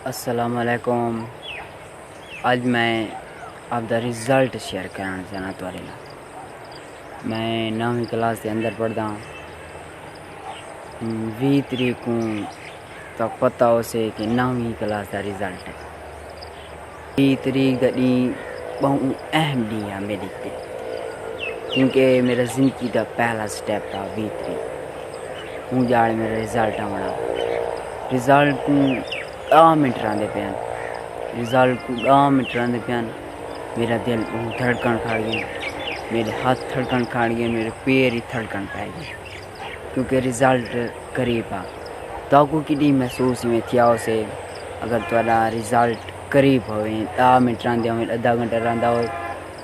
السلام علیکم. اج میں آپ دا رزلٹ شیئر کرنا چاہنا تھوڑے نال. میں 9ویں کلاس کے اندر پڑھدا ہوں. 20 تاریخ کو تک پتہ ہو سے کہ 9ویں کلاس دا رزلٹ ہے. 20 تاریخ دا ڈی بہت اہم ڈی ہے میرے لیے، کیونکہ میرا زندگی دا پہلا سٹیپ تھا. 20 تاریخ ہوں جاڑ میرا رزلٹ آنا. رزلٹ کو 10 منٹ رہندے پیان. رزلٹ کو 10 منٹ رہندے پیان. میرا دل دھڑکن کھڑ گیا، میرے ہاتھ دھڑکن کھڑ گئے، میرے پیر ہی دھڑکن پہ گئے، کیونکہ رزلٹ قریب آ. تو کو کڈی محسوس میں تھیا اسے اگر تھوڑا رزلٹ قریب ہوئے 10 منٹ رہندے ہوئے، آدھا گھنٹہ رہندا ہوئے،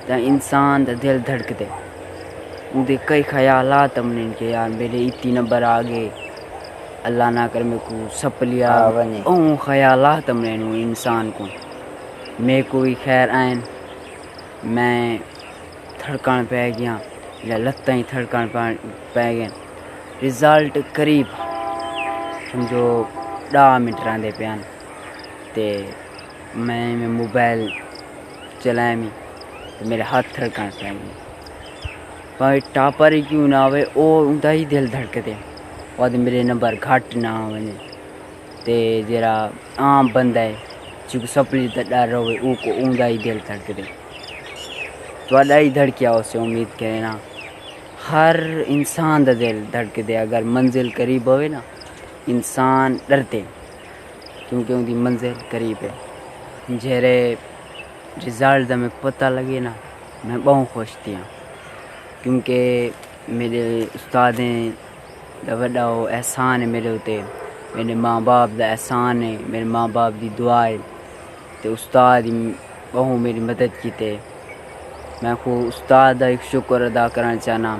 تو انسان دا دل دھڑک دے. ان دے کئی خیالات ہمیں کہ یار میرے اتنی نمبر آ گئے، اللہ نہ کر میرے کو سپلیا. اون خیالات ہمیں انسان کو میں کوئی خیر آئین. میں دھڑکن پہ گیا، لتاں ہی دھڑکن پہ گئے. رزلٹ قریب سمجھو 10 منٹ رہندے پیان. تے میں موبائل چلائیں تو میرے ہاتھ دھڑکن پہ گئے. بھائی ٹاپر ہی کیوں نہ ہوئے او اوندا ہی دل دھڑک دے. اور میرے نمبر گھٹ نہ ہوئے تے جرا عام بندہ ہے جو سپلی تے ڈر ہوئے او کو اوندا ہی دل دھڑک دے. تھوڑا ہی دھڑکیا اسے امید کرے نا. ہر انسان دا دل دھڑک دے اگر منزل قریب ہوئے نا. انسان ڈرتے کیونکہ ان دی منزل قریب ہے. جھیرے رزلٹ دا میں پتہ لگے نا میں بہت خوش تھیا، کیونکہ میرے استادیں دا بڑا احسان ہے میرے ہوتے. میرے ماں باپ دا احسان ہے، میرے ماں باپ دی دعا ہے تے استاد بہت میری مدد کیتے. میں کو استاد دا ایک شکر ادا کرنا چاہنا،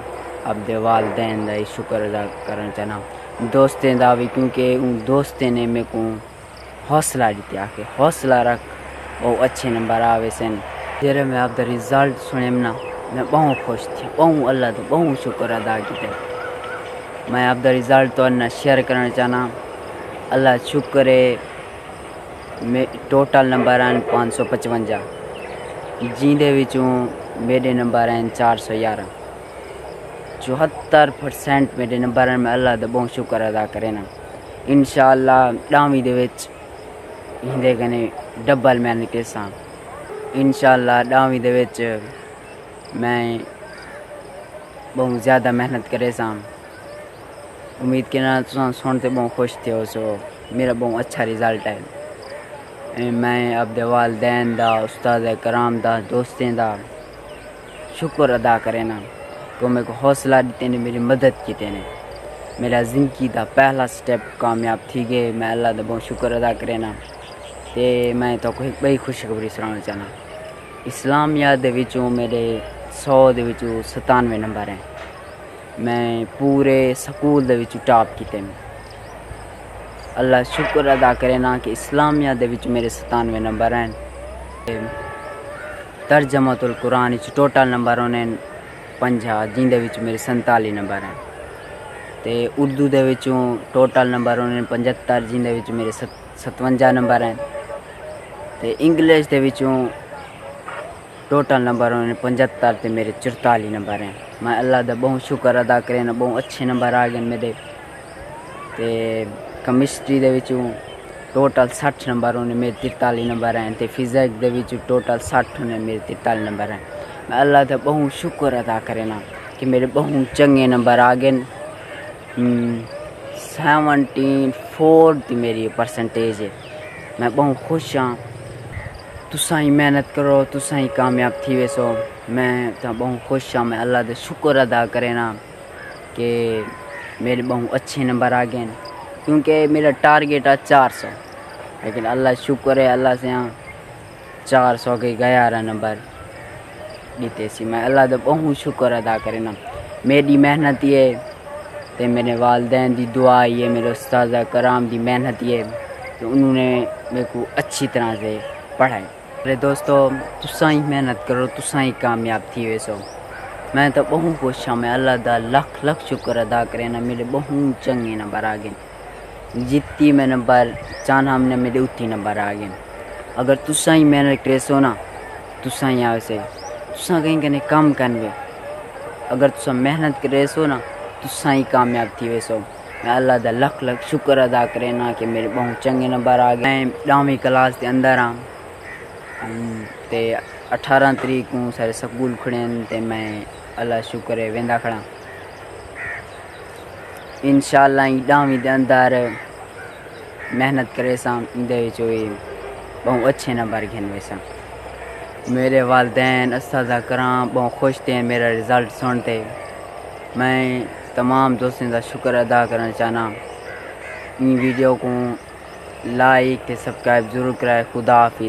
اپنے والدین دا ایک شکر ادا کرنا چاہنا، دوستیں دا بھی، کیونکہ ان دوستیں نے میرے کو حوصلہ دیتے آکے حوصلہ رکھ بہت اچھے نمبر آوے سن. جیرے میں آپ دا رزلٹ سنے نا میں بہت خوش تھی، بہت اللہ دا بہت شکر ادا کیتے. میں آپ دا رزلٹ تو انہا شیئر کرنا چاہنا. اللہ شکر ہے ٹوٹل نمبر ہیں 555، جین دے وچوں میرے نمبر ہیں 411. 74% میرے نمبر ہیں. میں اللہ دا بہت شکر ادا کرے نا. انشاءاللہ 10ویں دے وچ ہندے گنے ڈبل محنت کیساں. انشاءاللہ 10ویں دے وچ میں بہت زیادہ محنت کرے ساں. امید کرنا تساں سنتے بہت خوش تھے ہو سو. میرا بہت اچھا رزلٹ ہے. میں اپنے والدین دا، استاد کرام دا، دوستیں دا شکر ادا کرے نا کہ میں کو حوصلہ دیتے نے، میری مدد کیتے نے. میرا زندگی دا پہلا سٹیپ کامیاب تھی گئے. میں اللہ دا بہت شکر ادا کرے نا. تے میں تو کوئی بڑی خوشخبری سنانا چاہنا. اسلامیہ دے وچوں میرے 100 دے وچوں 97 نمبر ہیں. میں پورے سکول دے وچوں ٹاپ کیتے ہیں. اللہ شکر ادا کرے نا کہ اسلامیہ دے وچ میرے 97 نمبر ہیں. ترجمۃ القرآن وچ ٹوٹل نمبر ہونے 50، جن دے وچ میرے 47 نمبر ہیں. تے اردو دے وچوں ٹوٹل نمبر ہونے 75، جن دے وچ میرے 57 نمبر ہیں. تے انگلش دے وچوں ٹوٹل نمبر ہونے 75 تے میرے 44 نمبر ہیں. میں اللہ دا بہت شکر ادا کرے نا، بہت اچھے نمبر آ گئے میرے. تے کیمسٹری دے وچوں ٹوٹل 60 نمبر ہونے میرے 43 نمبر ہیں. تے فزکس دے وچوں ٹوٹل 60 ہونے میرے 43 نمبر ہیں. میں اللہ دا بہت شکر ادا کرے نا کہ میرے بہت چنگے نمبر آ گئے. 74 دی میری پرسنٹیج ہے. میں بہت خوش ہاں. تساں ہی محنت کرو، تساں ہی کامیاب تھی ویسو. میں تو بہت خوش ہاں. میں اللہ دا شکر ادا کرے نا کہ میرے بہت اچھے نمبر آ گئے، کیونکہ میرا ٹارگیٹ ہے 400، لیکن اللہ شکر ہے اللہ سے 400 کے گیا رہا نمبر دیتے سی. میں اللہ دا بہت شکر ادا کرے نا. میری محنت یہ تے میرے والدین دی دعا یہ، میرے استاد کرام دی محنت یہ، تو انہوں نے میرے کو اچھی طرح سے پڑھائے. میرے دوستو تساں ہی محنت کرو، تساں ہی کامیاب تھی ویسو. میں تو بہت خوش ہاں. میں اللہ دا لکھ لکھ شکر ادا کرے نا. میرے بہت چنگے نمبر آ گئے. جتنی میں نمبر چاہنا ہم نے میرے اتنی نمبر آ گئے. اگر تساں ہی محنت کرے سو نا تساں ہی آ سے تساں کہیں کہیں کام کرنے. اگر تساں محنت کرے سو نا تساں ہی کامیاب تھی وے سو. میں اللہ دا لکھ لکھ شکر ادا کرے نا کہ میرے بہت چنگے نمبر آ گئے. میں 10ویں کلاس دے اندر ہاں تے 18 تاریخ کو سارے سکول کھڑے ہیں تے میں اللہ شکر ہے ویندا کھڑا. انشاءاللہ 10ویں دے اندر محنت کرے ساں اندے وچ بہت اچھے نمبر گھن ساں. میرے والدین اساتذہ کرام بہت خوش تھے میرا رزلٹ سنتے. میں تمام دوستوں کا شکر ادا کرنا چاہنا. ان ویڈیو کو لائک تے سبسکرائب ضرور کرائے. خدا حافظ.